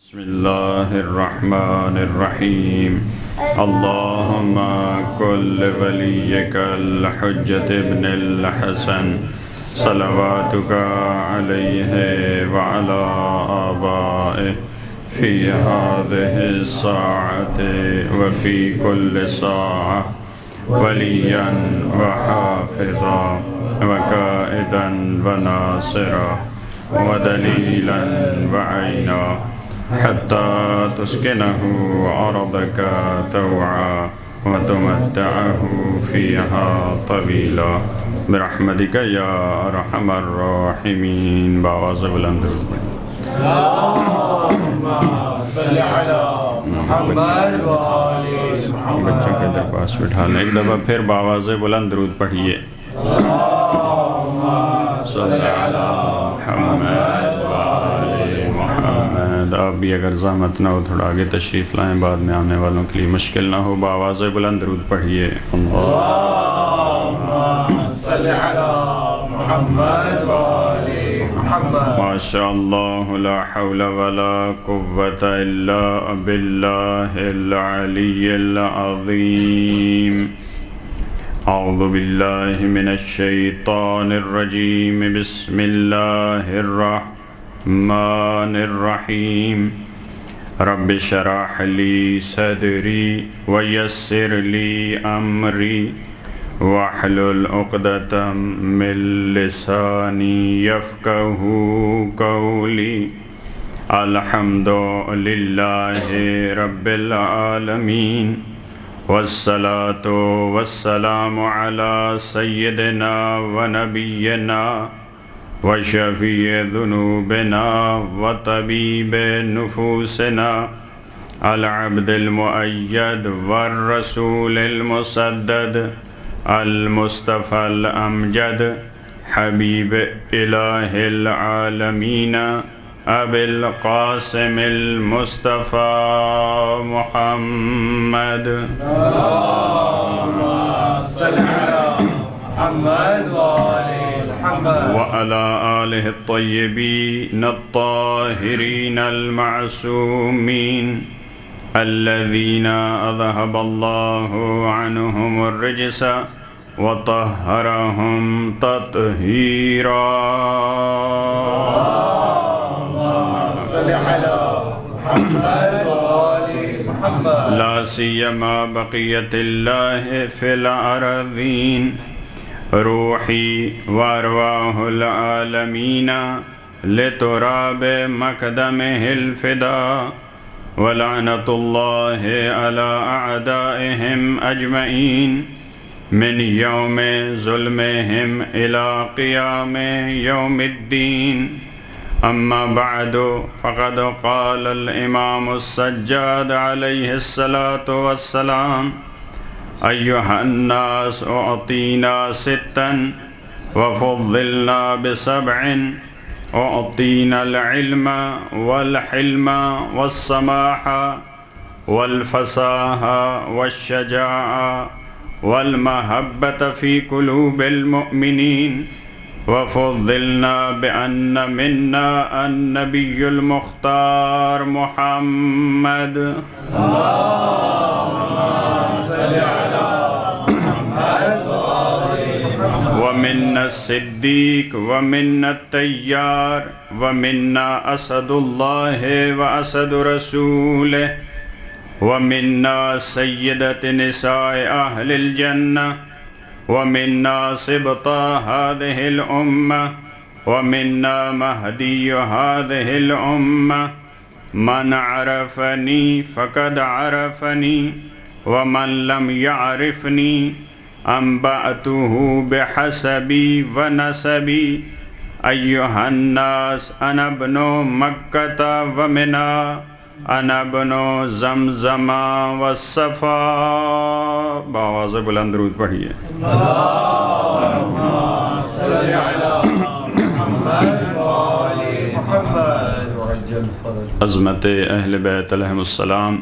بسم اللہ الرحمن الرحیم اللہم کل ولیک الحجۃ ابن الحسن صلواتک علیہ وعلی آبائہ فی هذه الساعة وفی کل ساعة ولیاً وحافظا وقائدا وناصرا ودلیلا وعینا حتى تسكنه أرضك طوعا وتمتعه فيها طويلا برحمتك يا أرحم الراحمين بآواز بلند اللهم صل على محمد وآل محمد. بچوں کے درپاس بٹھا لیں ایک دفعہ پھر بآواز بلند درود پڑھیے. اللهم صل على محمد آپ بھی اگر زحمت نہ ہو تھوڑا آگے تشریف لائیں، بعد میں آنے والوں کے لیے مشکل نہ ہو. بآواز بلند درود پڑھیے. اللهم صل على محمد وآل محمد. ما شاء اللہ لا حول ولا قوة الا باللہ العلی العظیم. اعوذ باللہ من الشیطان الرجیم. بسم اللہ الرحمن الرحیم. رب اشرح لی صدری ویسر لی امری واحلل عقدۃ من لسانی یفقہوا قولی. الحمد للہ رب العالمین والصلاة والسلام علی سیدنا ونبینا وشفیع ذنوبنا وطبیب نفوسنا العبد المؤید والرسول المسدد المصطفى الامجد حبیب الہ العالمین ابی القاسم المصطفى محمد. اللهم صل على محمد وآل محمد وعلى آلہ الطیبین الطاہرین المعصومین الذین اذهب اللہ عنہم الرجس وطہرہم تطہیرا. صل على محمد وآل محمد. لا سیما بقیت اللہ فی الارضین روحی وارواح العالمین لتراب مقدمہ الفدا ولعنت اللہ علی اعدائہم اجمعین من یوم ظلمہم الی قیام یوم الدین. اما بعد فقد قال الامام السجاد علیہ الصلاة والسلام ایہا الناس اعطینا ستا وفضلنا بسبع اعطینا العلم والحلم والسماح والفصاح والشجاع والمحبت فی قلوب المؤمنین وفضلنا بأن منا النبی المختار محمد. ومنا الصدیق ومنا الطیار ومنا اسد اللہ واسد رسولہ ومنا سیدۃ نساء اہل الجنہ ومنا سبطا هذه الأمة ومنا مهدي هذه الأمة. من عرفني فقد عرفني ومن لم يعرفني أنبأته بحسبي ونسبي. أيها الناس أنا ابن مكة ومنى انا ابن زمزم والصفا. بآواز بلند درود پڑھیے. اللهم صل على محمد وآل محمد وعجل فرج. عظمت اہل بیت علیہم السلام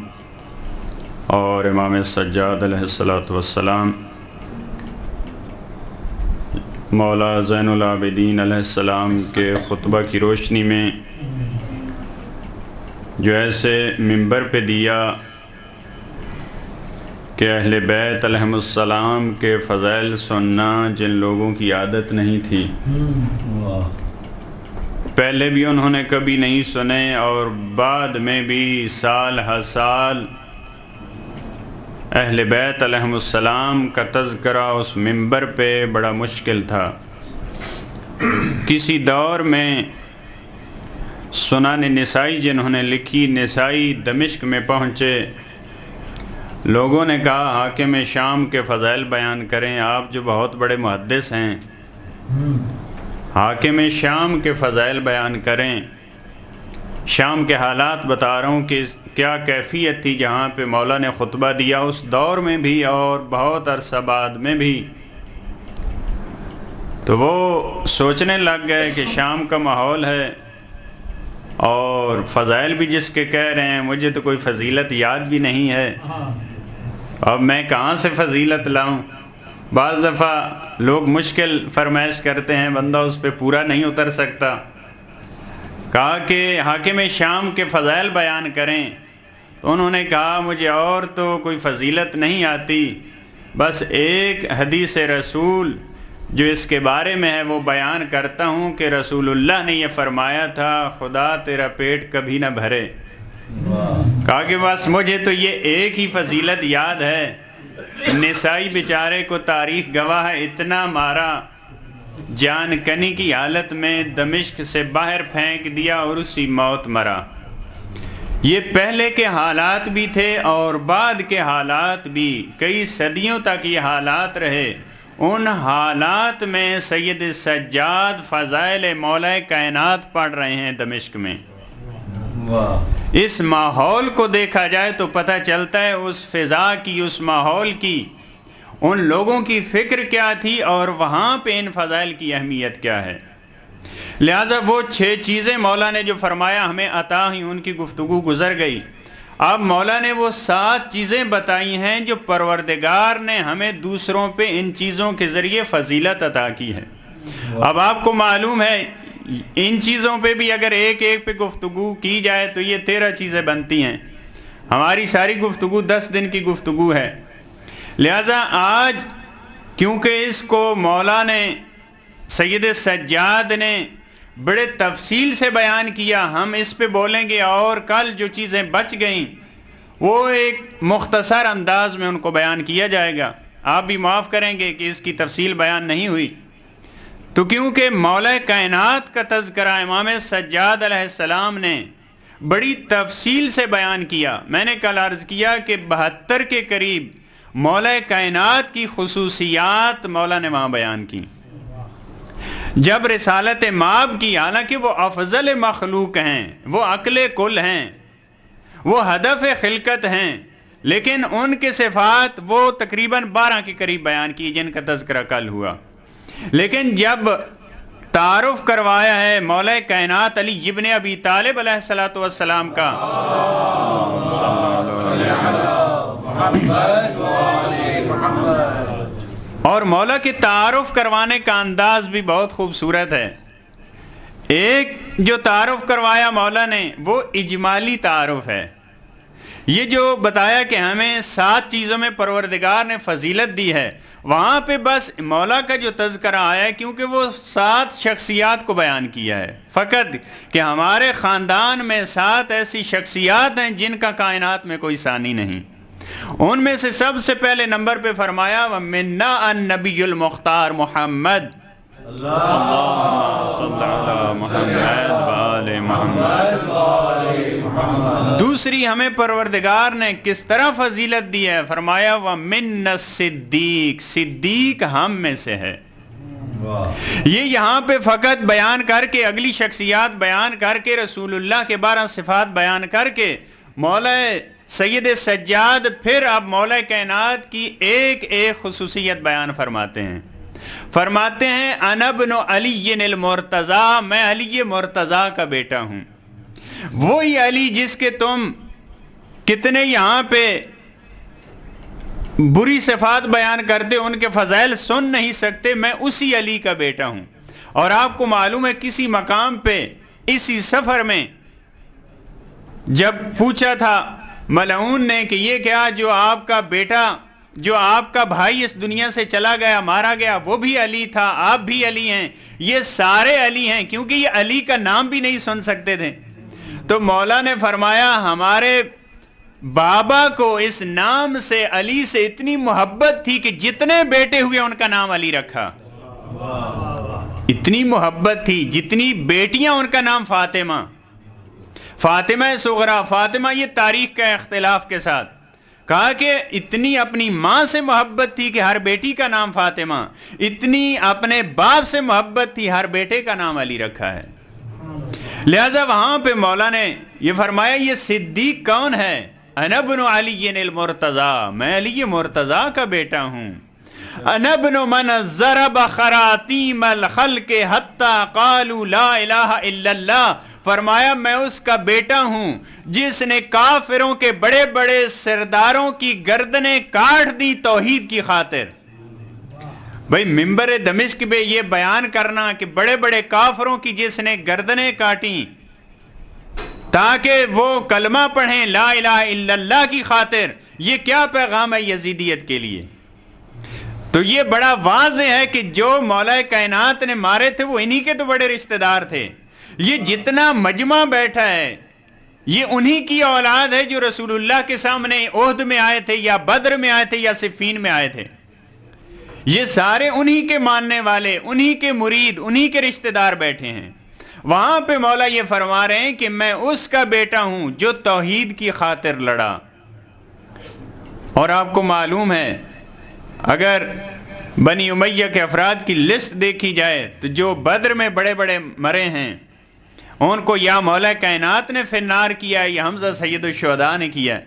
اور امام سجاد علیہ السلام مولا زین العابدین علیہ السلام کے خطبہ کی روشنی میں جو ایسے منبر پہ دیا کہ اہل بیت علیہم السلام کے فضائل سننا جن لوگوں کی عادت نہیں تھی، پہلے بھی انہوں نے کبھی نہیں سنے اور بعد میں بھی سال ہر سال اہل بیت علیہم السلام کا تذکرہ اس منبر پہ بڑا مشکل تھا۔ کسی دور میں سنن نسائی جنہوں نے لکھی، نسائی دمشق میں پہنچے، لوگوں نے کہا حاکم شام کے فضائل بیان کریں، آپ جو بہت بڑے محدث ہیں، حاکم شام کے فضائل بیان کریں۔ شام کے حالات بتا رہا ہوں کہ کیا کیفیت تھی جہاں پہ مولا نے خطبہ دیا اس دور میں بھی اور بہت عرصہ بعد میں بھی۔ تو وہ سوچنے لگ گئے کہ شام کا ماحول ہے اور فضائل بھی جس کے کہہ رہے ہیں، مجھے تو کوئی فضیلت یاد بھی نہیں ہے، اب میں کہاں سے فضیلت لاؤں؟ بعض دفعہ لوگ مشکل فرمائش کرتے ہیں، بندہ اس پہ پورا نہیں اتر سکتا۔ کہا کہ حاکم شام کے فضائل بیان کریں، تو انہوں نے کہا مجھے اور تو کوئی فضیلت نہیں آتی، بس ایک حدیث رسول جو اس کے بارے میں ہے وہ بیان کرتا ہوں کہ رسول اللہ نے یہ فرمایا تھا، خدا تیرا پیٹ کبھی نہ بھرے۔ کہا کہ بس مجھے تو یہ ایک ہی فضیلت یاد ہے۔ نسائی بیچارے کو تاریخ گواہ ہے، اتنا مارا، جان کنی کی حالت میں دمشق سے باہر پھینک دیا اور اسی موت مرا۔ یہ پہلے کے حالات بھی تھے اور بعد کے حالات بھی، کئی صدیوں تک یہ حالات رہے۔ ان حالات میں سید سجاد فضائل مولا کائنات پڑھ رہے ہیں دمشق میں۔ اس ماحول کو دیکھا جائے تو پتہ چلتا ہے اس فضا کی، اس ماحول کی، ان لوگوں کی فکر کیا تھی اور وہاں پہ ان فضائل کی اہمیت کیا ہے۔ لہٰذا وہ 6 چیزیں مولا نے جو فرمایا ہمیں عطا ہیں، ان کی گفتگو گزر گئی۔ اب مولا نے وہ 7 چیزیں بتائی ہیں جو پروردگار نے ہمیں دوسروں پہ ان چیزوں کے ذریعے فضیلت عطا کی ہے۔ اب آپ کو معلوم ہے ان چیزوں پہ بھی اگر ایک ایک پہ گفتگو کی جائے تو یہ 13 چیزیں بنتی ہیں۔ ہماری ساری گفتگو 10 دن کی گفتگو ہے۔ لہٰذا آج کیونکہ اس کو مولا نے، سید سجاد نے بڑے تفصیل سے بیان کیا، ہم اس پہ بولیں گے اور کل جو چیزیں بچ گئیں وہ ایک مختصر انداز میں ان کو بیان کیا جائے گا۔ آپ بھی معاف کریں گے کہ اس کی تفصیل بیان نہیں ہوئی، تو کیونکہ مولا کائنات کا تذکرہ امام سجاد علیہ السلام نے بڑی تفصیل سے بیان کیا۔ میں نے کل عرض کیا کہ 72 کے قریب مولا کائنات کی خصوصیات مولا نے وہاں بیان کی۔ جب رسالت مآب کی، حالانکہ وہ افضل مخلوق ہیں، وہ عقل کل ہیں، وہ ہدف خلقت ہیں، لیکن ان کے صفات وہ تقریباً 12 کے قریب بیان کی جن کا تذکرہ کل ہوا۔ لیکن جب تعارف کروایا ہے مولا کائنات علی ابن ابی طالب علیہ السلام کا، اور مولا کے تعارف کروانے کا انداز بھی بہت خوبصورت ہے۔ ایک جو تعارف کروایا مولا نے وہ اجمالی تعارف ہے۔ یہ جو بتایا کہ ہمیں 7 چیزوں میں پروردگار نے فضیلت دی ہے، وہاں پہ بس مولا کا جو تذکرہ آیا ہے کیونکہ وہ 7 شخصیات کو بیان کیا ہے، فقط کہ ہمارے خاندان میں 7 ایسی شخصیات ہیں جن کا کائنات میں کوئی ثانی نہیں۔ ان میں سے سب سے پہلے نمبر پہ فرمایا وَمِنَّا النَّبِيُّ الْمُخْتَارُ محمد، اللہم صلی علی محمد وآل محمد۔ دوسری ہمیں پروردگار نے کس طرح فضیلت دی ہے، فرمایا وَمِنَّ الصِّدِّيقِ، صدیق ہم میں سے ہے۔ یہ یہاں پہ فقط بیان کر کے، اگلی شخصیات بیان کر کے، رسول اللہ کے 12 صفات بیان کر کے، مولا سید سجاد پھر اب مولا کائنات کی ایک ایک خصوصیت بیان فرماتے ہیں۔ فرماتے ہیں انا ابن علی المرتضی، میں علی مرتضی کا بیٹا ہوں۔ وہی علی جس کے تم کتنے یہاں پہ بری صفات بیان کرتے، ان کے فضائل سن نہیں سکتے، میں اسی علی کا بیٹا ہوں۔ اور آپ کو معلوم ہے کسی مقام پہ اسی سفر میں جب پوچھا تھا ملعون نے کہ یہ کیا جو آپ کا بیٹا، جو آپ کا بھائی اس دنیا سے چلا گیا، مارا گیا، وہ بھی علی تھا، آپ بھی علی ہیں، یہ سارے علی ہیں، کیونکہ یہ علی کا نام بھی نہیں سن سکتے تھے. تو مولا نے فرمایا ہمارے بابا کو اس نام سے، علی سے اتنی محبت تھی کہ جتنے بیٹے ہوئے ان کا نام علی رکھا. اتنی محبت تھی. جتنی بیٹیاں ان کا نام فاطمہ، فاطمہ صغرا، فاطمہ یہ تاریخ کا اختلاف کے ساتھ کہا کہ اتنی اپنی ماں سے محبت تھی کہ ہر بیٹی کا نام فاطمہ، اتنی اپنے باپ سے محبت تھی، ہر بیٹے کا نام علی رکھا ہے. لہذا وہاں پہ مولا نے یہ فرمایا یہ صدیق کون ہے؟ انا ابن علی المرتضی، میں علی مرتضی کا بیٹا ہوں. انا ابن من ضرب خراطیم الخلق حتی قالوا لا الہ الا اللہ، فرمایا میں اس کا بیٹا ہوں جس نے کافروں کے بڑے بڑے سرداروں کی گردنیں کاٹ دی توحید کی خاطر. بھئی منبر دمشق پہ یہ بیان کرنا کہ بڑے بڑے کافروں کی جس نے گردنیں کاٹیں تاکہ وہ کلمہ پڑھیں لا الہ الا اللہ کی خاطر، یہ کیا پیغام ہے یزیدیت کے لیے؟ تو یہ بڑا واضح ہے کہ جو مولا کائنات نے مارے تھے وہ انہی کے تو بڑے رشتہ دار تھے. یہ جتنا مجمع بیٹھا ہے یہ انہی کی اولاد ہے جو رسول اللہ کے سامنے احد میں آئے تھے یا بدر میں آئے تھے یا صفین میں آئے تھے. یہ سارے انہی کے ماننے والے، انہی کے مرید، انہی کے رشتہ دار بیٹھے ہیں. وہاں پہ مولا یہ فرما رہے ہیں کہ میں اس کا بیٹا ہوں جو توحید کی خاطر لڑا. اور آپ کو معلوم ہے اگر بنی امیہ کے افراد کی لسٹ دیکھی جائے تو جو بدر میں بڑے بڑے مرے ہیں ان کو یا مولا کائنات نے فنار کیا یا حمزہ سید الشہداء نے کیا.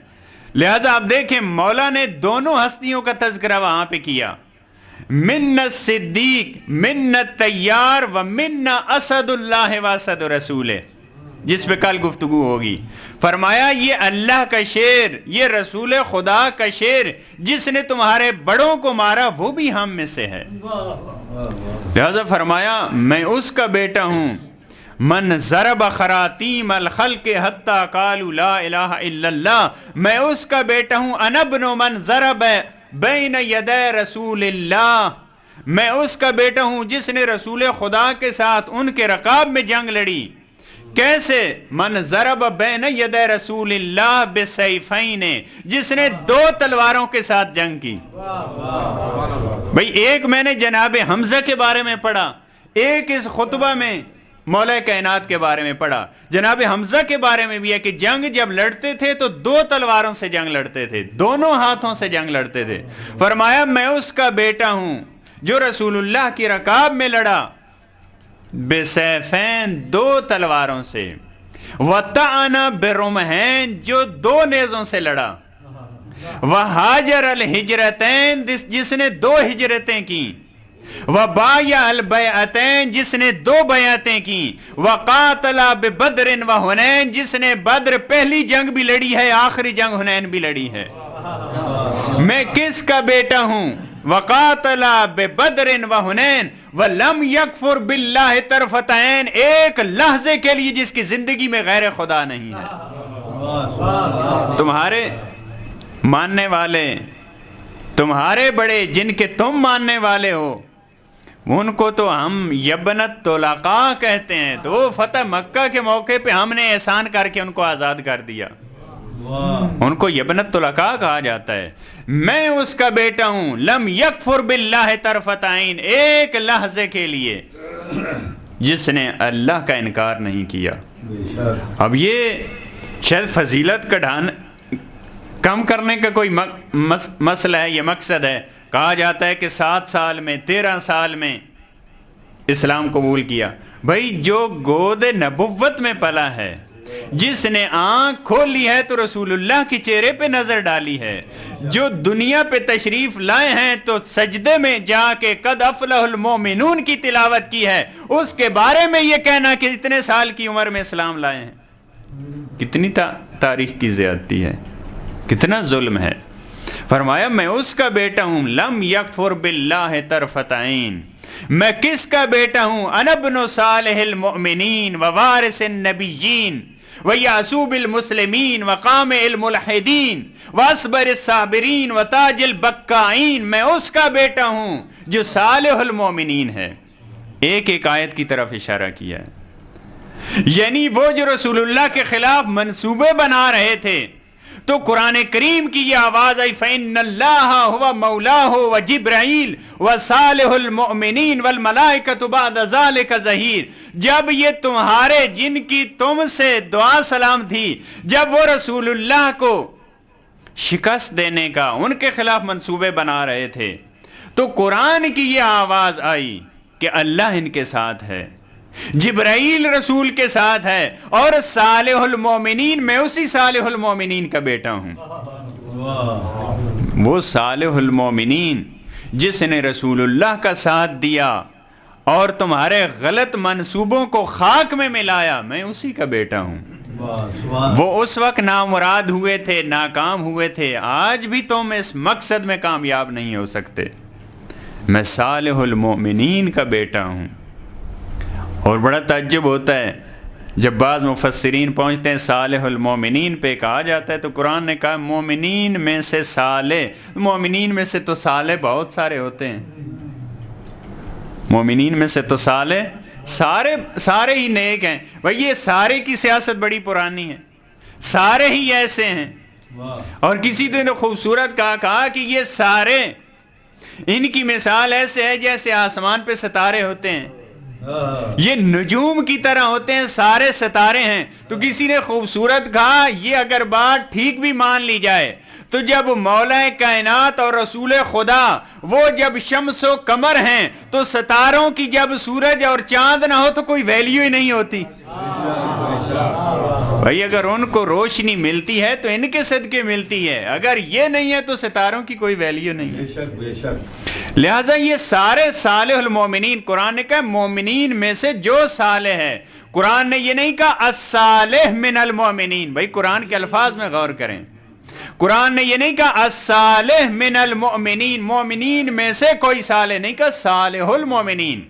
لہذا آپ دیکھیں مولا نے دونوں ہستیوں کا تذکرہ وہاں پہ کیا، من الصدیق، من الطیار و من اسد اللہ و اسد رسول، جس پہ کل گفتگو ہوگی. فرمایا یہ اللہ کا شیر، یہ رسول خدا کا شیر جس نے تمہارے بڑوں کو مارا وہ بھی ہم میں سے ہے. لہذا فرمایا میں اس کا بیٹا ہوں. من ضرب خراطیم الخلق حتی قالوا لا الہ الا اللہ، میں اس کا بیٹا ہوں. انا ابن من ضرب بین یدی رسول اللہ، میں اس کا بیٹا ہوں جس نے رسول خدا کے ساتھ ان کے رقاب میں جنگ لڑی. کیسے؟ من ضرب بین یدی رسول اللہ بسیفین، جس نے دو تلواروں کے ساتھ جنگ کی. بھئی ایک میں نے جناب حمزہ کے بارے میں پڑھا، ایک اس خطبہ میں مولا کائنات کے بارے میں پڑھا. جناب حمزہ کے بارے میں بھی ہے کہ جنگ جب لڑتے تھے تو دو تلواروں سے جنگ لڑتے تھے، دونوں ہاتھوں سے جنگ لڑتے تھے. فرمایا میں اس کا بیٹا ہوں جو رسول اللہ کی رکاب میں لڑا بسیفین، دو تلواروں سے، وطعن برمحین، جو دو نیزوں سے لڑا، وہاجر الہجرتین، جس نے دو ہجرتیں کی، وبایع البیعتین، جس نے دو بیعتیں کی، وقاتل ببدر وحنین، جس نے بدر پہلی جنگ بھی لڑی ہے، آخری جنگ حنین بھی لڑی ہے. میں کس کا بیٹا ہوں؟ وقاتل ببدر وحنین ولم یکفر باللہ طرفۃ عین، ایک لحظے کے لیے جس کی زندگی میں غیر خدا نہیں ہے. تمہارے ماننے والے، تمہارے بڑے جن کے تم ماننے والے ہو، ان کو تو ہم یبنت طلقاء کہتے ہیں. تو وہ فتح مکہ کے موقع پہ ہم نے احسان کر کے ان کو آزاد کر دیا، ان کو یبنت طلقاء کہا جاتا ہے. میں اس کا بیٹا ہوں لم یکفر باللہ طرفۃ عین، ایک لحظے کے لیے جس نے اللہ کا انکار نہیں کیا. اب یہ شاید فضیلت کا کم کرنے کا کوئی مسئلہ ہے، یہ مقصد ہے. کہا جاتا ہے کہ 7 سال میں 13 سال میں اسلام قبول کیا. بھائی جو گود نبوت میں پلا ہے، جس نے آنکھ کھولی ہے تو رسول اللہ کی چہرے پہ نظر ڈالی ہے، جو دنیا پہ تشریف لائے ہیں تو سجدے میں جا کے قد افلح المومنون کی تلاوت کی ہے، اس کے بارے میں یہ کہنا کہ اتنے سال کی عمر میں اسلام لائے ہیں، کتنی تاریخ کی زیادتی ہے، کتنا ظلم ہے. فرمایا میں اس کا بیٹا ہوں لم یکفر باللہ طرفۃ عین. میں کس کا بیٹا ہوں؟ انا ابن صالح المؤمنین ووارث النبیین، وَيَعْصُوا بِالْمُسْلِمِينَ وَقَامِ الْمُلْحِدِينَ وَأَصْبَرِ الصَّابِرِينَ وَتَاجِ الْبَكَّائِينَ، میں اس کا بیٹا ہوں جو صالح المومنین ہے۔ ایک ایک آیت کی طرف اشارہ کیا ہے، یعنی وہ جو رسول اللہ کے خلاف منصوبے بنا رہے تھے تو قرآن کریم کی یہ آواز آئی فَإِنَّ اللَّهَ هُوَ مَوْلَاهُ وَجِبْرَائِیل وَصَالِحُ الْمُؤْمِنِينَ وَالْمَلَائِکَةُ بَعْدَ ذَلِكَ ظَہِیرٌ۔ جب یہ تمہارے جن کی تم سے دعا سلام تھی، جب وہ رسول اللہ کو شکست دینے کا ان کے خلاف منصوبے بنا رہے تھے تو قرآن کی یہ آواز آئی کہ اللہ ان کے ساتھ ہے، جبرائیل رسول کے ساتھ ہے، اور صالح المومنین، میں اسی صالح المومنین کا بیٹا ہوں۔ وہ صالح المومنین جس نے رسول اللہ کا ساتھ دیا اور تمہارے غلط منصوبوں کو خاک میں ملایا، میں اسی کا بیٹا ہوں۔ وہ اس وقت نامراد ہوئے تھے، ناکام ہوئے تھے، آج بھی تم اس مقصد میں کامیاب نہیں ہو سکتے۔ میں صالح المومنین کا بیٹا ہوں۔ اور بڑا تعجب ہوتا ہے جب بعض مفسرین پہنچتے ہیں صالح المومنین پہ، کہا جاتا ہے تو قرآن نے کہا مومنین میں سے صالح، مومنین میں سے تو صالح بہت سارے ہوتے ہیں، مومنین میں سے تو صالح سارے ہی نیک ہیں۔ بھائی یہ سارے کی سیاست بڑی پرانی ہے، سارے ہی ایسے ہیں۔ اور کسی نے خوبصورت کہا کہ یہ سارے، ان کی مثال ایسے ہے جیسے آسمان پہ ستارے ہوتے ہیں، یہ نجوم کی طرح ہوتے ہیں، سارے ستارے ہیں۔ تو کسی نے خوبصورت کہا یہ اگر بات ٹھیک بھی مان لی جائے تو جب مولا کائنات اور رسول خدا وہ جب شمس و قمر ہیں تو ستاروں کی جب سورج اور چاند نہ ہو تو کوئی ویلیو ہی نہیں ہوتی۔ بھائی اگر ان کو روشنی ملتی ہے تو ان کے صدقے ملتی ہے، اگر یہ نہیں ہے تو ستاروں کی کوئی ویلیو نہیں ہے۔ بے شک بے شک۔ لہٰذا یہ سارے صالح المومنین، قرآن نے کہا مومنین میں سے جو صالح ہے، قرآن نے یہ نہیں کہا الصالح من المومنین۔ بھائی قرآن کے الفاظ میں غور کریں، قرآن نے یہ نہیں کہا الصالح من المؤمنین، مومنین میں سے کوئی صالح نہیں، کہا صالح المومنین۔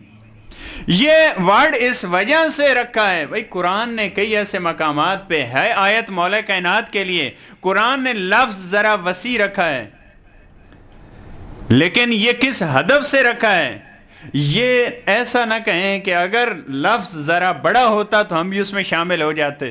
یہ ورڈ اس وجہ سے رکھا ہے، بھائی قرآن نے کئی ایسے مقامات پہ ہے آیت مولا کائنات کے لیے، قرآن نے لفظ ذرا وسیع رکھا ہے، لیکن یہ کس ہدف سے رکھا ہے؟ یہ ایسا نہ کہیں کہ اگر لفظ ذرا بڑا ہوتا تو ہم بھی اس میں شامل ہو جاتے،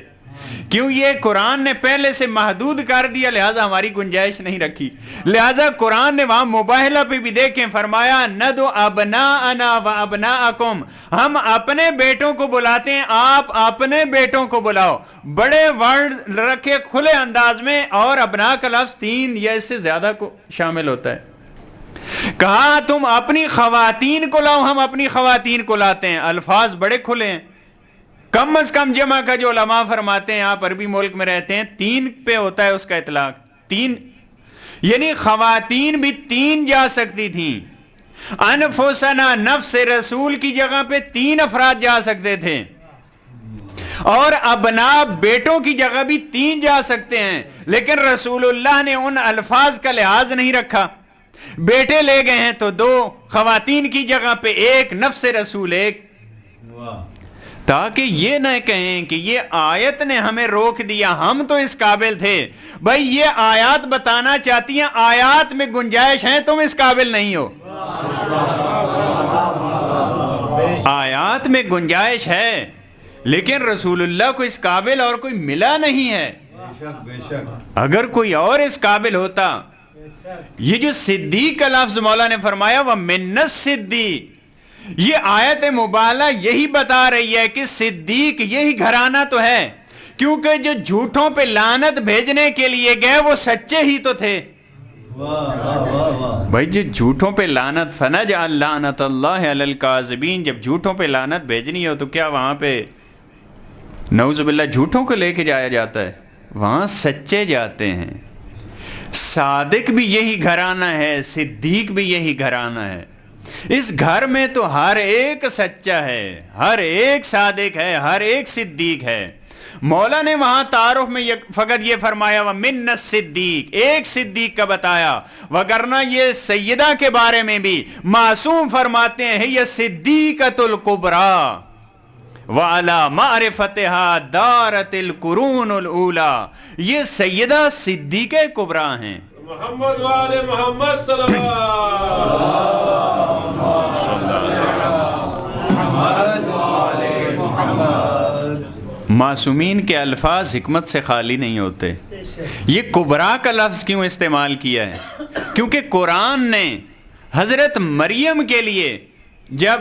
کیوں یہ قرآن نے پہلے سے محدود کر دیا، لہٰذا ہماری گنجائش نہیں رکھی۔ لہٰذا قرآن نے وہاں مباہلہ پہ بھی دیکھیں، فرمایا ندعو ابناءنا و ابناءکم، ہم اپنے بیٹوں کو بلاتے ہیں، آپ اپنے بیٹوں کو بلاؤ۔ بڑے ورڈ رکھے کھلے انداز میں، اور ابناء کا لفظ 3 یا اس سے زیادہ کو شامل ہوتا ہے۔ کہا تم اپنی خواتین کو لاؤ، ہم اپنی خواتین کو لاتے ہیں، الفاظ بڑے کھلے ہیں۔ کم از کم جمع کا جو علماء فرماتے ہیں، آپ عربی ملک میں رہتے ہیں، 3 پہ ہوتا ہے اس کا اطلاق، 3 یعنی خواتین بھی 3 جا سکتی تھیں۔ انفسنا، نفس رسول کی جگہ پہ 3 افراد جا سکتے تھے، اور ابنا بیٹوں کی جگہ بھی 3 جا سکتے ہیں، لیکن رسول اللہ نے ان الفاظ کا لحاظ نہیں رکھا، بیٹے لے گئے ہیں تو 2، خواتین کی جگہ پہ 1، نفس رسول 1، تاکہ یہ نہ کہیں کہ یہ آیت نے ہمیں روک دیا، ہم تو اس قابل تھے۔ بھائی یہ آیات بتانا چاہتی ہیں آیات میں گنجائش ہے، تم اس قابل نہیں ہو۔ آیات میں گنجائش ہے لیکن رسول اللہ کو اس قابل اور کوئی ملا نہیں ہے۔ اگر کوئی اور اس قابل ہوتا، یہ جو صدیق کا لفظ مولا نے فرمایا وَمِنَّ الصِّدِّيقِ، یہ آیت مبالغہ یہی بتا رہی ہے کہ صدیق یہی گھرانہ تو ہے، کیونکہ جو جھوٹوں پہ لعنت بھیجنے کے لیے گئے وہ سچے ہی تو تھے۔ بھائی جو جھوٹوں پہ لعنت، فَنَجْعَلْ لَعْنَتَ اللَّهِ عَلَى الْكَاذِبِينَ، جب جھوٹوں پہ لعنت بھیجنی ہو تو کیا وہاں پہ نعوذ باللہ جھوٹوں کو لے کے جایا جاتا ہے؟ وہاں سچے جاتے ہیں۔ صادق بھی یہی گھرانہ ہے، صدیق بھی یہی گھرانہ ہے۔ اس گھر میں تو ہر ایک سچا ہے، ہر ایک صادق ہے، ہر ایک صدیق ہے۔ مولا نے وہاں تعارف میں فقط یہ فرمایا وَمِنَّ الصِّدِّيقِ، ایک صدیق کا بتایا، وگرنہ یہ سیدہ کے بارے میں بھی معصوم فرماتے ہیں یہ صدیقۃ الکبریٰ، وعلی معرفتہا دارت القرون الاولی. یہ سیدہ صدیقہ کبریٰ ہیں. محمد والے محمد صلی معصومین کے الفاظ حکمت سے خالی نہیں ہوتے. یہ کبریٰ کا لفظ کیوں استعمال کیا ہے؟ کیونکہ قرآن نے حضرت مریم کے لیے جب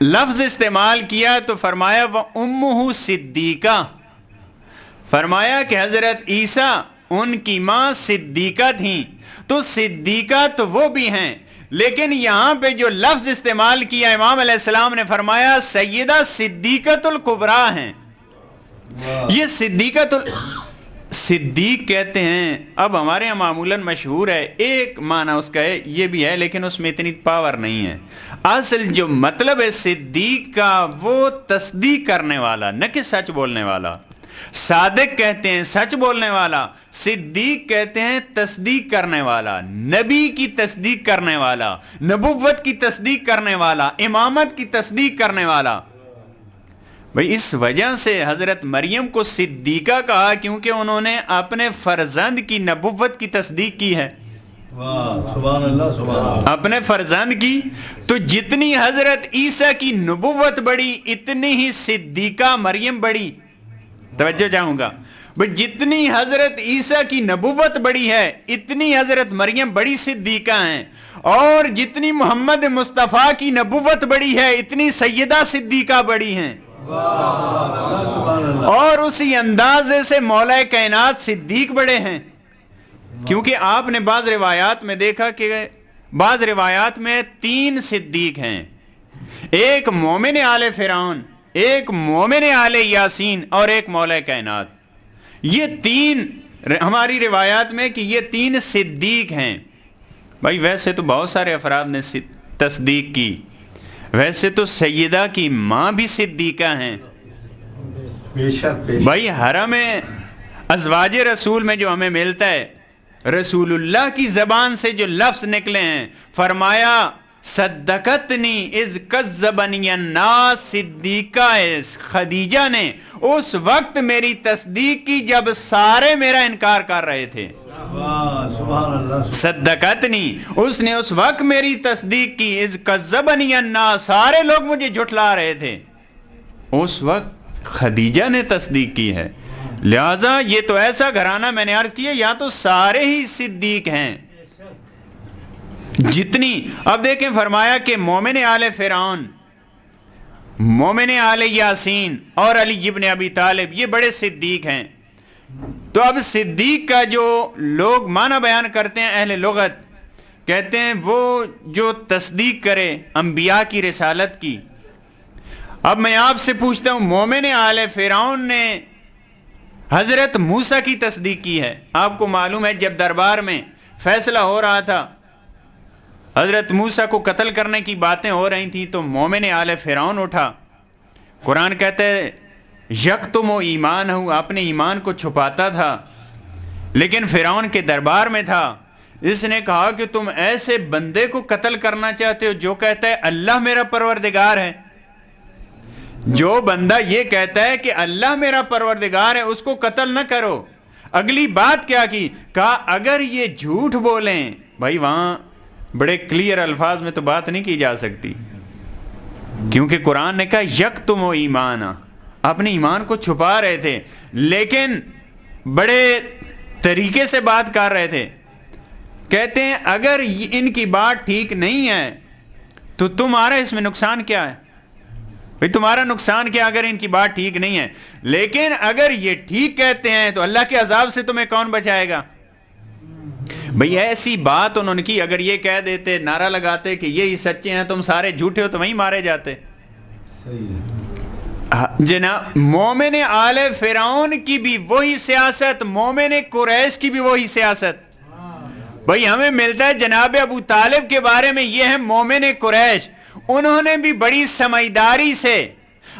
لفظ استعمال کیا تو فرمایا وَأُمُّهُ صدیقہ. فرمایا کہ حضرت عیسیٰ ان کی ماں صدیقہ تھیں. تو صدیقہ تو وہ بھی ہیں، لیکن یہاں پہ جو لفظ استعمال کیا امام علیہ السلام نے فرمایا سیدہ صدیقۃ الکبریٰ ہیں. یہ صدیق کہتے ہیں. اب ہمارے یہاں معمولاً مشہور ہے، ایک معنی اس کا ہے، یہ بھی ہے، لیکن اس میں اتنی پاور نہیں ہے. اصل جو مطلب ہے صدیق کا وہ تصدیق کرنے والا، نہ کہ سچ بولنے والا. صادق کہتے ہیں سچ بولنے والا، صدیق کہتے ہیں تصدیق کرنے والا، نبی کی تصدیق کرنے والا، نبوت کی تصدیق کرنے والا، امامت کی تصدیق کرنے والا. بھئی اس وجہ سے حضرت مریم کو صدیقہ کہا کیونکہ انہوں نے اپنے فرزند کی نبوت کی تصدیق کی ہے. سبحان اللہ سبحان اللہ. اپنے فرزند کی. تو جتنی حضرت عیسیٰ کی نبوت بڑی اتنی ہی صدیقہ مریم بڑی. توجہ چاہوں گا، جتنی حضرت عیسیٰ کی نبوت بڑی ہے اتنی حضرت مریم بڑی صدیقہ ہیں، اور جتنی محمد مصطفیٰ کی نبوت بڑی ہے اتنی سیدہ صدیقہ بڑی ہیں. اور اسی اندازے سے مولا کائنات صدیق بڑے ہیں. کیونکہ آپ نے بعض روایات میں دیکھا کہ بعض روایات میں 3 صدیق ہیں، ایک مومن آل فرعون، ایک مومن آل یاسین اور ایک مولا کائنات. یہ 3 ہماری روایات میں کہ یہ 3 صدیق ہیں. بھائی ویسے تو بہت سارے افراد نے تصدیق کی، ویسے تو سیدہ کی ماں بھی صدیقہ ہیں. بھائی حرم ازواج رسول میں جو ہمیں ملتا ہے، رسول اللہ کی زبان سے جو لفظ نکلے ہیں، فرمایا صدقتنی اذ کذبنی الناس. صدیقہ خدیجہ نے اس وقت میری تصدیق کی جب سارے میرا انکار کر رہے تھے. صدقتنی، اس نے اس وقت میری تصدیق کی. اذ کذبنی الناس، سارے لوگ مجھے جھٹلا رہے تھے، اس وقت خدیجہ نے تصدیق کی ہے. لہذا یہ تو ایسا گھرانہ میں نے عرض کیا یا تو سارے ہی صدیق ہیں جتنی. اب دیکھیں فرمایا کہ مومن آل فرعون، مومن آل یاسین اور علی ابن ابی طالب یہ بڑے صدیق ہیں. تو اب صدیق کا جو لوگ معنی بیان کرتے ہیں اہل لغت، کہتے ہیں وہ جو تصدیق کرے انبیاء کی رسالت کی. اب میں آپ سے پوچھتا ہوں، مومن آل فرعون نے حضرت موسیٰ کی تصدیق کی ہے. آپ کو معلوم ہے جب دربار میں فیصلہ ہو رہا تھا، حضرت موسیٰ کو قتل کرنے کی باتیں ہو رہی تھیں، تو مومن آل فرعون اٹھا. قرآن کہتا ہے یکتم ایمان ہوں، اپنے ایمان کو چھپاتا تھا، لیکن فرعون کے دربار میں تھا. اس نے کہا کہ تم ایسے بندے کو قتل کرنا چاہتے ہو جو کہتا ہے اللہ میرا پروردگار ہے. جو بندہ یہ کہتا ہے کہ اللہ میرا پروردگار ہے اس کو قتل نہ کرو. اگلی بات کیا کی؟ کہا اگر یہ جھوٹ بولیں. بھائی وہاں بڑے کلیئر الفاظ میں تو بات نہیں کی جا سکتی، کیونکہ قرآن نے کہا یکتم ایمان، اپنے ایمان کو چھپا رہے تھے، لیکن بڑے طریقے سے بات کر رہے تھے. کہتے ہیں اگر ان کی بات ٹھیک نہیں ہے تو تمہارا اس میں نقصان کیا ہے؟ بھئی تمہارا نقصان کیا اگر ان کی بات ٹھیک نہیں ہے؟ لیکن اگر یہ ٹھیک کہتے ہیں تو اللہ کے عذاب سے تمہیں کون بچائے گا؟ بھئی ایسی بات انہوں نے کی. اگر یہ کہہ دیتے، نعرہ لگاتے کہ یہی سچے ہیں تم سارے جھوٹے ہو، تو وہیں مارے جاتے. جناب مومن آل فرعون کی بھی وہی سیاست، مومن قریش کی بھی وہی سیاست. بھئی ہمیں ملتا ہے جناب ابو طالب کے بارے میں یہ ہے مومن قریش، انہوں نے بھی بڑی سمجھداری سے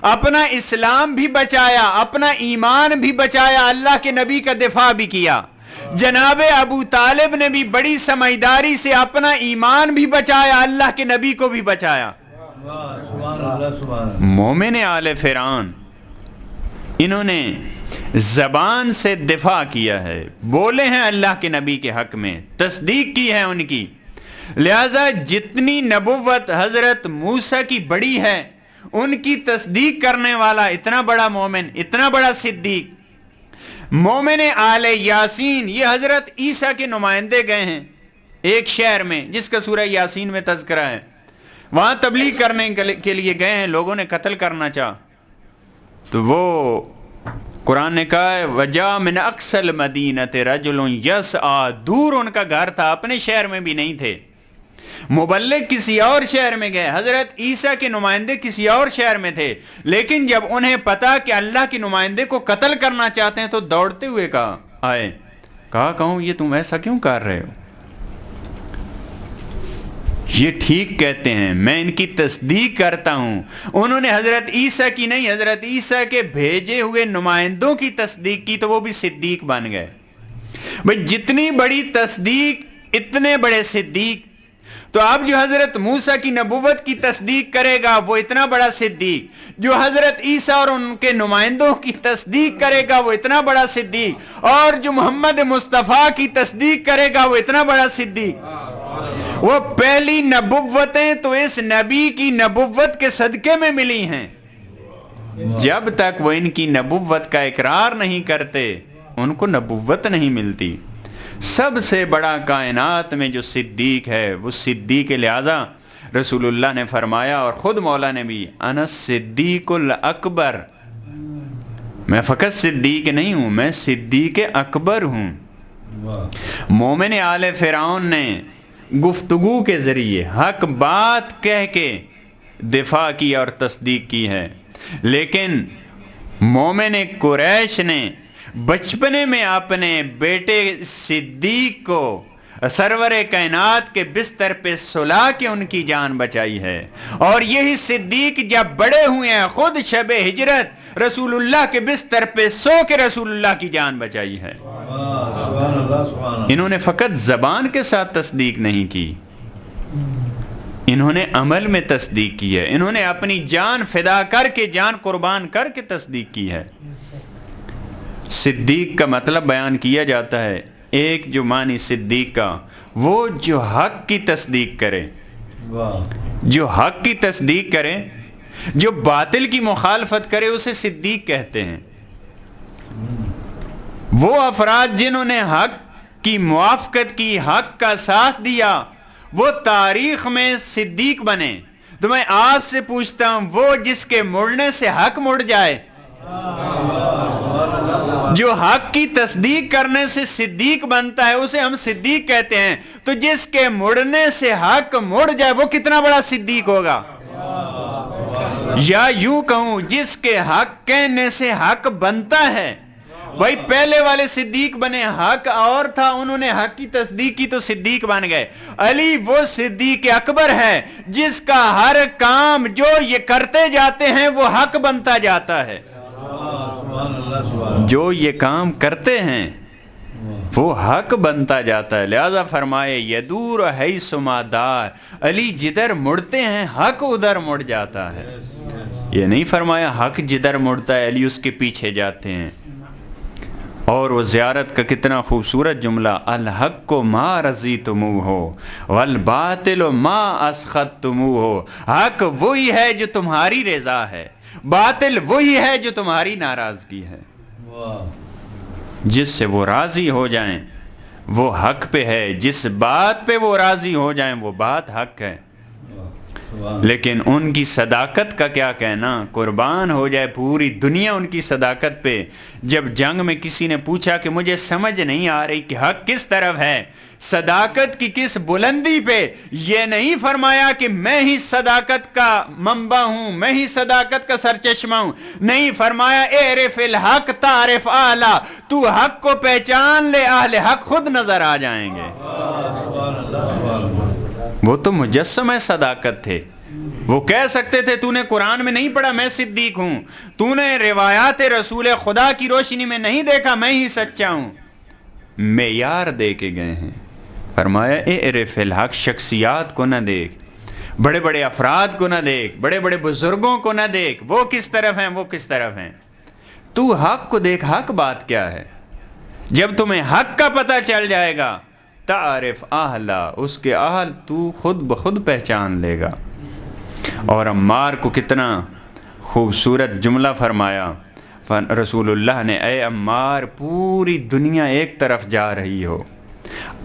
اپنا اسلام بھی بچایا، اپنا ایمان بھی بچایا، اللہ کے نبی کا دفاع بھی کیا. جناب ابو طالب نے بھی بڑی سمجھداری سے اپنا ایمان بھی بچایا، اللہ کے نبی کو بھی بچایا. سبحان اللہ سبحان اللہ. مومن آل فرعون انہوں نے زبان سے دفاع کیا ہے، بولے ہیں اللہ کے نبی کے حق میں، تصدیق کی ہے ان کی. لہذا جتنی نبوت حضرت موسیٰ کی بڑی ہے، ان کی تصدیق کرنے والا اتنا بڑا مومن، اتنا بڑا صدیق. مومن آل یاسین یہ حضرت عیسیٰ کے نمائندے گئے ہیں ایک شہر میں جس کا سورہ یاسین میں تذکرہ ہے. وہاں تبلیغ کرنے کے لیے گئے ہیں، لوگوں نے قتل کرنا چاہا تو وہ قرآن نے کہا ہے وَجَاءَ مِنْ أَقْصَى الْمَدِينَةِ رَجُلٌ يَسْعَىٰ، دور ان کا گھر تھا، اپنے شہر میں بھی نہیں تھے. مبلغ کسی اور شہر میں گئے، حضرت عیسیٰ کے نمائندے کسی اور شہر میں تھے، لیکن جب انہیں پتا کہ اللہ کے نمائندے کو قتل کرنا چاہتے ہیں تو دوڑتے ہوئے کہوں یہ تم ایسا کیوں کر رہے ہو؟ یہ ٹھیک کہتے ہیں، میں ان کی تصدیق کرتا ہوں. انہوں نے حضرت عیسیٰ کی نہیں، حضرت عیسیٰ کے بھیجے ہوئے نمائندوں کی تصدیق کی تو وہ بھی صدیق بن گئے. بھئی جتنی بڑی تصدیق اتنے بڑے صدیق. تو اب جو حضرت موسیٰ کی نبوت کی تصدیق کرے گا وہ اتنا بڑا صدیق، جو حضرت عیسیٰ اور ان کے نمائندوں کی تصدیق کرے گا وہ اتنا بڑا صدیق، اور جو محمد مصطفیٰ کی تصدیق کرے گا وہ اتنا بڑا صدیق. وہ پہلی نبوتیں تو اس نبی کی نبوت کے صدقے میں ملی ہیں. جب تک وہ ان کی نبوت کا اقرار نہیں کرتے ان کو نبوت نہیں ملتی. سب سے بڑا کائنات میں جو صدیق ہے وہ صدیق. لہذا رسول اللہ نے فرمایا اور خود مولا نے بھی انا الصدیق الاکبر، میں فقط صدیق نہیں ہوں، میں صدیق اکبر ہوں. مومن آل فرعون نے گفتگو کے ذریعے حق بات کہہ کے دفاع کی اور تصدیق کی ہے، لیکن مومن قریش نے بچپنے میں اپنے بیٹے صدیق کو سرور کائنات کے بستر پہ سلا کے ان کی جان بچائی ہے. اور یہی صدیق جب بڑے ہوئے ہیں خود شب ہجرت رسول اللہ کے بستر پہ سو کے رسول اللہ کی جان بچائی ہے. انہوں نے فقط زبان کے ساتھ تصدیق نہیں کی، انہوں نے عمل میں تصدیق کی ہے. انہوں نے اپنی جان فدا کر کے، جان قربان کر کے تصدیق کی ہے. صدیق کا مطلب بیان کیا جاتا ہے، ایک جو معنی صدیق کا وہ جو حق کی تصدیق کرے، جو حق کی تصدیق کرے، جو باطل کی مخالفت کرے اسے صدیق کہتے ہیں. وہ افراد جنہوں نے حق کی موافقت کی، حق کا ساتھ دیا، وہ تاریخ میں صدیق بنے. تو میں آپ سے پوچھتا ہوں وہ جس کے مڑنے سے حق مڑ جائے، جو حق کی تصدیق کرنے سے صدیق بنتا ہے اسے ہم صدیق کہتے ہیں. تو جس کے مڑنے سے حق مڑ جائے وہ کتنا بڑا صدیق ہوگا؟ یا یوں کہوں جس کے حق کہنے سے حق بنتا ہے. بھائی پہلے والے صدیق بنے، حق اور تھا، انہوں نے حق کی تصدیق کی تو صدیق بن گئے. علی وہ صدیق اکبر ہے جس کا ہر کام جو یہ کرتے جاتے ہیں وہ حق بنتا جاتا ہے. جو یہ کام کرتے ہیں وہ حق بنتا جاتا ہے. لہذا فرمائے یدور حیث ما دار، علی جدھر مڑتے ہیں حق ادھر مڑ جاتا ہے. یہ نہیں فرمایا حق جدھر مڑتا ہے علی اس کے پیچھے جاتے ہیں. اور وہ زیارت کا کتنا خوبصورت جملہ، الحق ما رضیتموہ والباطل ما اسخطتموہ. حق وہی ہے جو تمہاری رضا ہے، باطل وہی ہے جو تمہاری ناراضگی ہے. جس سے وہ راضی ہو جائیں وہ حق پہ ہے، جس بات پہ وہ راضی ہو جائیں وہ بات حق ہے. لیکن ان کی صداقت کا کیا کہنا، قربان ہو جائے پوری دنیا ان کی صداقت پہ. جب جنگ میں کسی نے پوچھا کہ مجھے سمجھ نہیں آ رہی کہ حق کس طرف ہے، صداقت کی کس بلندی پہ، یہ نہیں فرمایا کہ میں ہی صداقت کا منبع ہوں، میں ہی صداقت کا سرچشمہ ہوں. نہیں فرمایا اعرف الحق تعرف اعلی، تو حق کو پہچان لے اہل حق خود نظر آ جائیں گے. وہ تو مجسمہ صداقت تھے. وہ کہہ سکتے تھے تو نے قرآن میں نہیں پڑھا میں صدیق ہوں، تو نے روایات رسول خدا کی روشنی میں نہیں دیکھا میں ہی سچا ہوں. معیار دے کے گئے ہیں. فرمایا اعرف الحق، شخصیات کو نہ دیکھ، بڑے بڑے افراد کو نہ دیکھ، بڑے بڑے بزرگوں کو نہ دیکھ، وہ کس طرف ہیں، وہ کس طرف ہیں، تو حق کو دیکھ، حق بات کیا ہے۔ جب تمہیں حق کا پتہ چل جائے گا، تعرف اہلا، اس کے اہل تو خود بخود پہچان لے گا۔ اور عمار کو کتنا خوبصورت جملہ فرمایا رسول اللہ نے، اے عمار، پوری دنیا ایک طرف جا رہی ہو،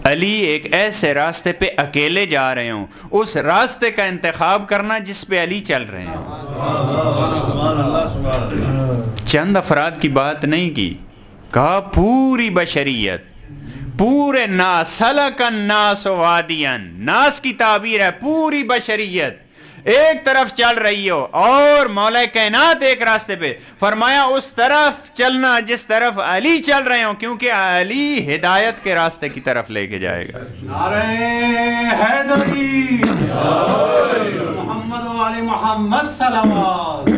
علی ایک ایسے راستے پہ اکیلے جا رہے ہوں، اس راستے کا انتخاب کرنا جس پہ علی چل رہے ہیں۔ چند افراد کی بات نہیں کی، کہا پوری بشریت، پورے ناس، سلک الناس وادیا، ناس کی تعبیر ہے پوری بشریت ایک طرف چل رہی ہو، اور مولا کائنات ایک راستے پہ، فرمایا اس طرف چلنا جس طرف علی چل رہے ہوں، کیونکہ علی ہدایت کے راستے کی طرف لے کے جائے گا۔ نعرہ حیدری، محمد و آل محمد صلوات۔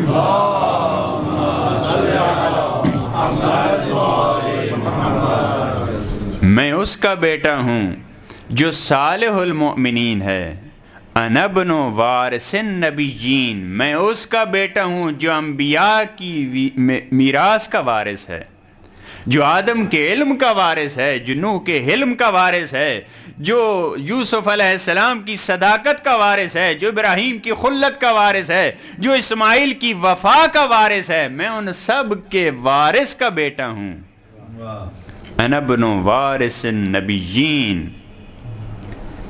میں اس کا بیٹا ہوں جو صالح المؤمنین ہے، انا ابن وارث النبیین، میں اس کا بیٹا ہوں جو انبیاء کی میراث کا وارث ہے، جو آدم کے علم کا وارث ہے، جو نوح کے حلم کا وارث ہے، جو یوسف علیہ السلام کی صداقت کا وارث ہے، جو ابراہیم کی خلت کا وارث ہے، جو اسماعیل کی وفا کا وارث ہے، میں ان سب کے وارث کا بیٹا ہوں۔ انا ابن وارث النبیین،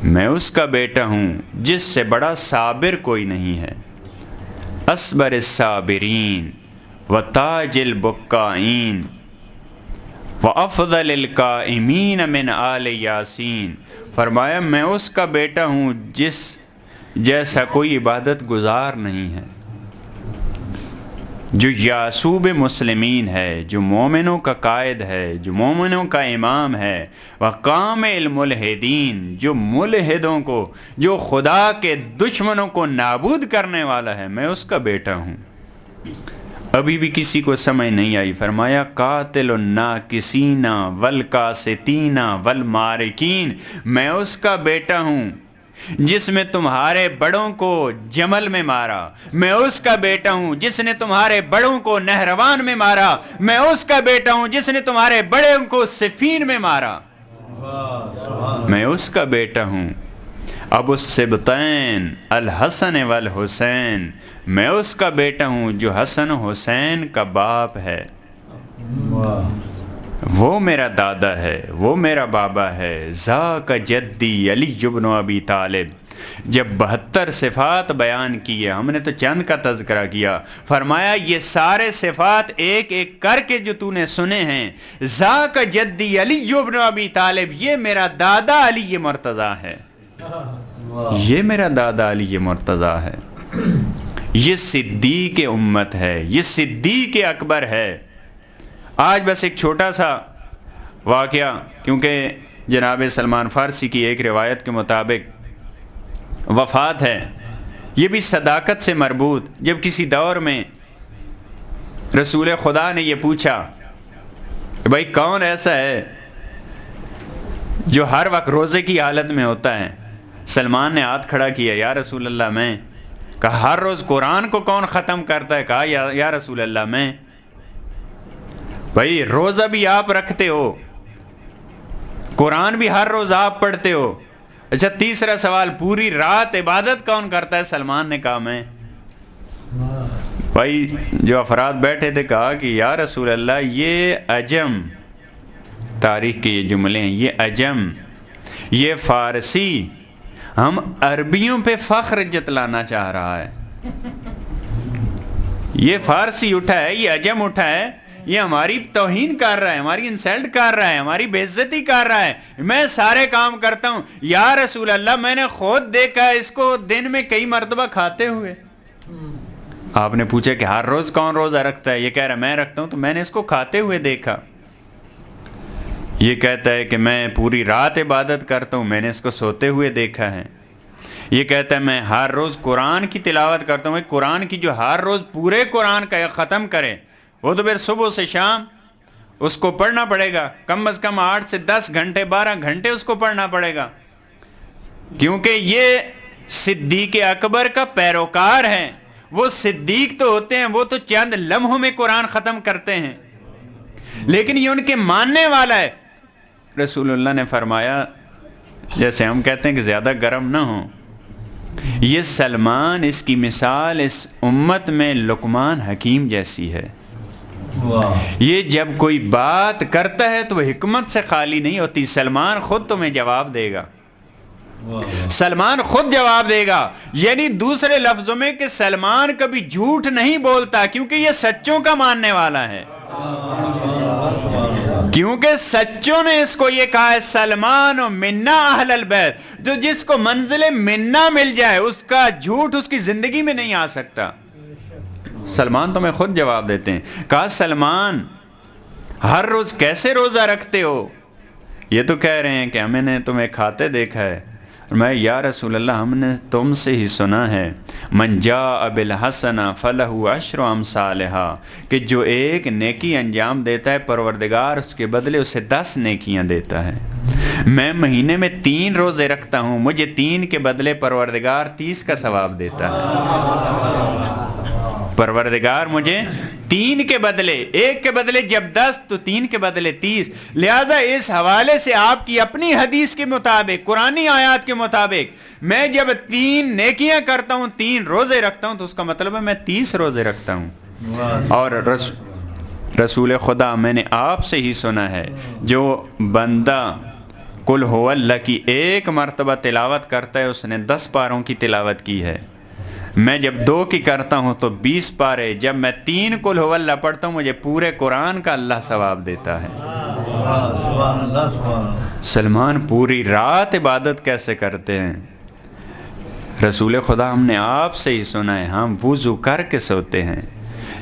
میں اس کا بیٹا ہوں جس سے بڑا صابر کوئی نہیں ہے، اصبر الصابرین و تاج البکائین و افضل القائمین من آل یاسین، فرمایا میں اس کا بیٹا ہوں جس جیسا کوئی عبادت گزار نہیں ہے، جو یعصوب مسلمین ہے، جو مومنوں کا قائد ہے، جو مومنوں کا امام ہے، وقام الملحدین، جو ملحدوں کو، جو خدا کے دشمنوں کو نابود کرنے والا ہے، میں اس کا بیٹا ہوں۔ ابھی بھی کسی کو سمجھ نہیں آئی، فرمایا قاتل الناکسین والکاستین والمارکین، میں اس کا بیٹا ہوں جس میں تمہارے بڑوں کو جمل میں مارا، میں اس کا بیٹا ہوں جس نے تمہارے بڑوں کو نہروان میں مارا، میں اس کا بیٹا ہوں جس نے تمہارے بڑوں کو صفین میں مارا، میں اس کا بیٹا ہوں۔ ابو السبطین الحسن والحسین، میں اس کا بیٹا ہوں جو حسن حسین کا باپ ہے، وہ میرا دادا ہے، وہ میرا بابا ہے، ذاک جدی علی بن ابی طالب۔ جب 72 صفات بیان کیے، ہم نے تو چند کا تذکرہ کیا، فرمایا یہ سارے صفات ایک ایک کر کے جو تو نے سنے ہیں، ذاک جدی علی بن ابی طالب، یہ میرا دادا علی مرتضیٰ ہے، یہ میرا دادا علی مرتضیٰ ہے، یہ صدیق امت ہے، یہ صدیق اکبر ہے۔ آج بس ایک چھوٹا سا واقعہ، کیونکہ جناب سلمان فارسی کی ایک روایت کے مطابق وفات ہے، یہ بھی صداقت سے مربوط۔ جب کسی دور میں رسول خدا نے یہ پوچھا کہ بھائی کون ایسا ہے جو ہر وقت روزے کی حالت میں ہوتا ہے، سلمان نے ہاتھ کھڑا کیا، یا رسول اللہ میں۔ کہا ہر روز قرآن کو کون ختم کرتا ہے؟ کہا یا رسول اللہ میں۔ بھائی روزہ بھی آپ رکھتے ہو، قرآن بھی ہر روز آپ پڑھتے ہو، اچھا تیسرا سوال، پوری رات عبادت کون کرتا ہے؟ سلمان نے کہا میں۔ بھائی جو افراد بیٹھے تھے کہا کہ یا رسول اللہ یہ عجم، تاریخ کے یہ جملے ہیں، یہ عجم، یہ فارسی، ہم عربیوں پہ فخر جتلانا چاہ رہا ہے، یہ فارسی اٹھا ہے، یہ عجم اٹھا ہے، یہ ہماری توہین کر رہا ہے، ہماری انسلٹ کر رہا ہے، ہماری بے عزتی کر رہا ہے، میں سارے کام کرتا ہوں۔ یا رسول اللہ میں نے خود دیکھا اس کو دن میں کئی مرتبہ کھاتے ہوئے۔ آپ نے پوچھا کہ ہر روز کون روزہ رکھتا ہے؟ یہ کہہ رہا میں رکھتا ہوں، تو میں نے اس کو کھاتے ہوئے دیکھا۔ یہ کہتا ہے کہ میں پوری رات عبادت کرتا ہوں، میں نے اس کو سوتے ہوئے دیکھا ہے۔ یہ کہتا ہے میں ہر روز قرآن کی تلاوت کرتا ہوں۔ قرآن کی جو ہر روز پورے قرآن کا ختم کرے، وہ تو پھر صبح سے شام اس کو پڑھنا پڑے گا، کم از کم 8 سے 10 گھنٹے 12 گھنٹے اس کو پڑھنا پڑے گا، کیونکہ یہ صدیق اکبر کا پیروکار ہے. وہ صدیق تو ہوتے ہیں, وہ تو چند لمحوں میں قرآن ختم کرتے ہیں, لیکن یہ ان کے ماننے والا ہے. رسول اللہ نے فرمایا, جیسے ہم کہتے ہیں کہ زیادہ گرم نہ ہو, یہ سلمان, اس کی مثال اس امت میں لقمان حکیم جیسی ہے. یہ جب کوئی بات کرتا ہے تو وہ حکمت سے خالی نہیں ہوتی. سلمان خود تمہیں جواب دے گا, سلمان خود جواب دے گا. یعنی دوسرے لفظوں میں کہ سلمان کبھی جھوٹ نہیں بولتا, کیونکہ یہ سچوں کا ماننے والا ہے. کیونکہ سچوں نے اس کو یہ کہا ہے, سلمان و منا اہل البیت, جو جس کو منزل منا مل جائے اس کا جھوٹ اس کی زندگی میں نہیں آ سکتا. سلمان تمہیں خود جواب دیتے ہیں. کہا سلمان ہر روز کیسے روزہ رکھتے ہو؟ یہ تو کہہ رہے ہیں کہ ہمیں نے تمہیں کھاتے دیکھا ہے. میں یا رسول اللہ ہم نے تم سے ہی سنا ہے, من جاء بالحسنہ فلہ عشر امثالہا, کہ جو ایک نیکی انجام دیتا ہے پروردگار اس کے بدلے اسے 10 نیکیاں دیتا ہے. میں مہینے میں 3 روزے رکھتا ہوں, مجھے 3 کے بدلے پروردگار 30 کا ثواب دیتا ہے. پروردگار مجھے 3 کے بدلے, 1 کے بدلے جب 10 تو 3 کے بدلے 30. لہٰذا اس حوالے سے آپ کی اپنی حدیث کے مطابق, قرآنی آیات کے مطابق, میں جب 3 نیکیاں کرتا ہوں, 3 روزے رکھتا ہوں, تو اس کا مطلب ہے میں 30 روزے رکھتا ہوں. اور رسول خدا میں نے آپ سے ہی سنا ہے, جو بندہ قل هو اللہ کی 1 مرتبہ تلاوت کرتا ہے اس نے 10 پاروں کی تلاوت کی ہے. میں جب 2 کی کرتا ہوں تو 20 پارے, جب میں 3 قل هو اللہ پڑھتا ہوں مجھے پورے قرآن کا اللہ ثواب دیتا ہے. سلمان پوری رات عبادت کیسے کرتے ہیں؟ رسول خدا ہم نے آپ سے ہی سنا ہے, ہم وضو کر کے سوتے ہیں.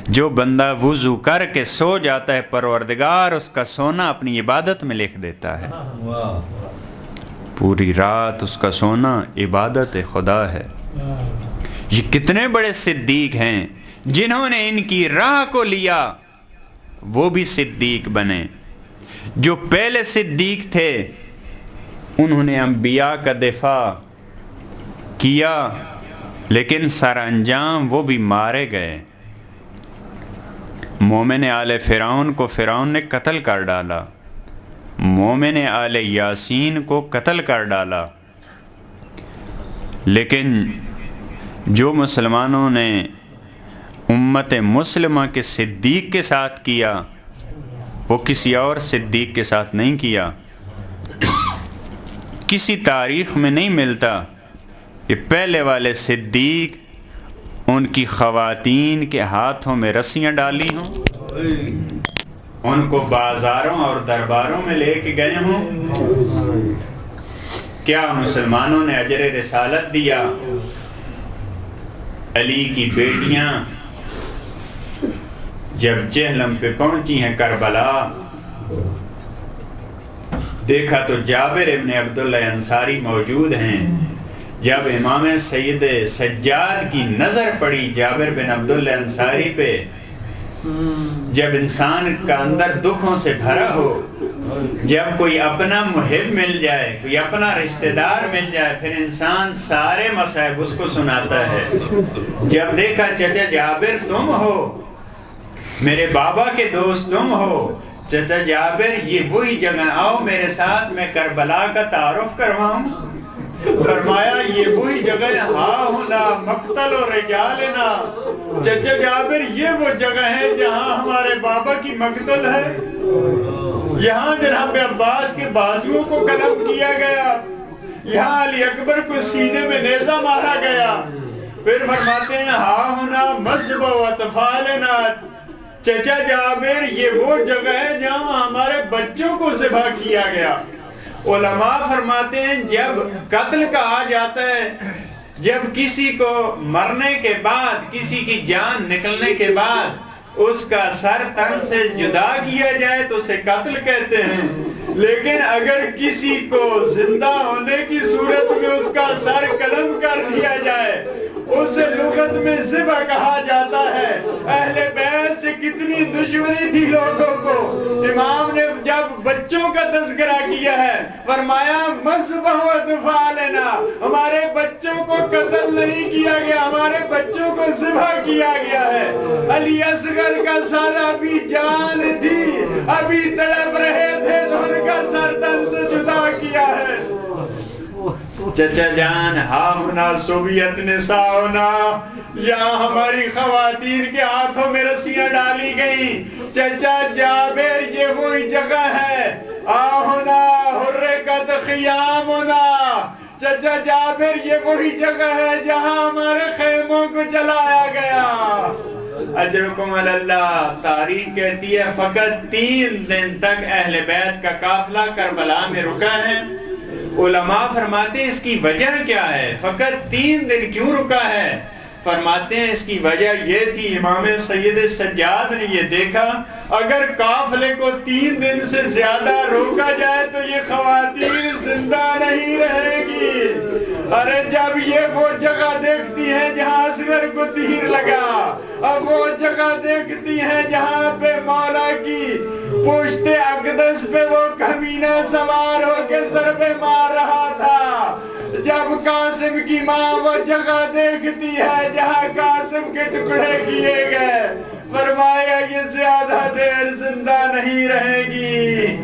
جو بندہ وضو کر کے سو جاتا ہے پروردگار اس کا سونا اپنی عبادت میں لکھ دیتا ہے. پوری رات اس کا سونا عبادت خدا ہے. یہ کتنے بڑے صدیق ہیں جنہوں نے ان کی راہ کو لیا, وہ بھی صدیق بنے. جو پہلے صدیق تھے انہوں نے انبیاء کا دفاع کیا, لیکن سر انجام وہ بھی مارے گئے. مومن آل فرعون کو فرعون نے قتل کر ڈالا, مومن آل یاسین کو قتل کر ڈالا. لیکن جو مسلمانوں نے امت مسلمہ کے صدیق کے ساتھ کیا وہ کسی اور صدیق کے ساتھ نہیں کیا. کسی تاریخ میں نہیں ملتا کہ پہلے والے صدیق ان کی خواتین کے ہاتھوں میں رسیاں ڈالی ہوں, ان کو بازاروں اور درباروں میں لے کے گئے ہوں. کیا مسلمانوں نے اجر رسالت دیا؟ علی کی بیٹیاں جب جہلم پہ پہنچی ہیں کربلا, دیکھا تو جابر ابن عبداللہ انصاری موجود ہیں. جب امام سید سجاد کی نظر پڑی جابر بن عبداللہ انصاری پہ, جب انسان کا اندر دکھوں سے بھرا ہو, جب کوئی اپنا محب مل جائے, کوئی اپنا رشتہ دار مل جائے, پھر انسان سارے مصائب اس کو سناتا ہے. جب دیکھا چچا جابر تم ہو, میرے بابا کے دوست تم ہو, چچا جابر یہ وہی جگہ, آؤ میرے ساتھ میں کربلا کا تعارف کرواؤں. فرمایا یہ وہی جگہ, ہاں ہونا مقتل و رجالنا. چچا جابر یہ وہ جگہ ہے جہاں ہمارے بابا کی مقتل ہے, یہاں جناب عباس کے بازوؤں کو قلم کیا گیا, یہاں علی اکبر کو سینے میں نیزہ مارا گیا. پھر فرماتے ہیں ہاں ہونا مذہب و اطفالنا. چچا جابر یہ وہ جگہ ہے جہاں ہمارے بچوں کو ذبح کیا گیا. علماء فرماتے ہیں جب قتل کا آ جاتا ہے, جب کسی کو مرنے کے بعد, کسی کی جان نکلنے کے بعد اس کا سر تن سے جدا کیا جائے تو اسے قتل کہتے ہیں. لیکن اگر کسی کو زندہ ہونے کی صورت میں اس کا سر قلم کر دیا جائے اسے لغت میں ذبح کہا جاتا ہے. اہل بیت سے کتنی دشمنی تھی لوگوں کو. امام نے جب بچوں کا تذکرہ تذکرہ کیا ہے، فرمایا مذبح و دفاع لینا، ہمارے بچوں کو قتل نہیں کیا گیا، ہمارے بچوں کو ذبح کیا گیا ہے۔ علی اصغر کا سر ابھی جان تھی، ابھی تڑپ رہے تھے تو ان کا سر تن سے جدا کیا ہے۔ چچا جان ہاں ہونا سوویت نساء ہونا، یہاں ہماری خواتین کے ہاتھوں میں رسیاں ڈالی گئی۔ چچا جابر یہ وہی جگہ ہے، ہونا حرکت خیام ہونا، چچا جابر یہ وہی جگہ ہے جہاں ہمارے خیموں کو جلایا گیا۔ اجرکم اللہ، تاریخ کہتی ہے فقط 3 دن تک اہل بیت کا قافلہ کربلا میں رکا ہے۔ علماء فرماتے ہیں اس کی وجہ کیا ہے، فقط 3 دن کیوں رکا ہے؟ فرماتے ہیں اس کی وجہ یہ تھی، امام سید سجاد نے یہ دیکھا اگر قافلے کو 3 دن سے زیادہ روکا جائے تو یہ خواتین زندہ نہیں رہے گی۔ ارے جب یہ وہ جگہ دیکھتی ہیں جہاں اصغر کو تیر لگا، اب وہ جگہ دیکھتی ہیں جہاں پہ مولا کی پشت اقدس پہ وہ کمینہ سوار ہو کے ضربے مار رہا تھا، جب قاسم کی ماں وہ جگہ دیکھتی ہے جہاں قاسم کے ٹکڑے کیے گئے، فرمایا یہ زیادہ دیر زندہ نہیں رہے گی۔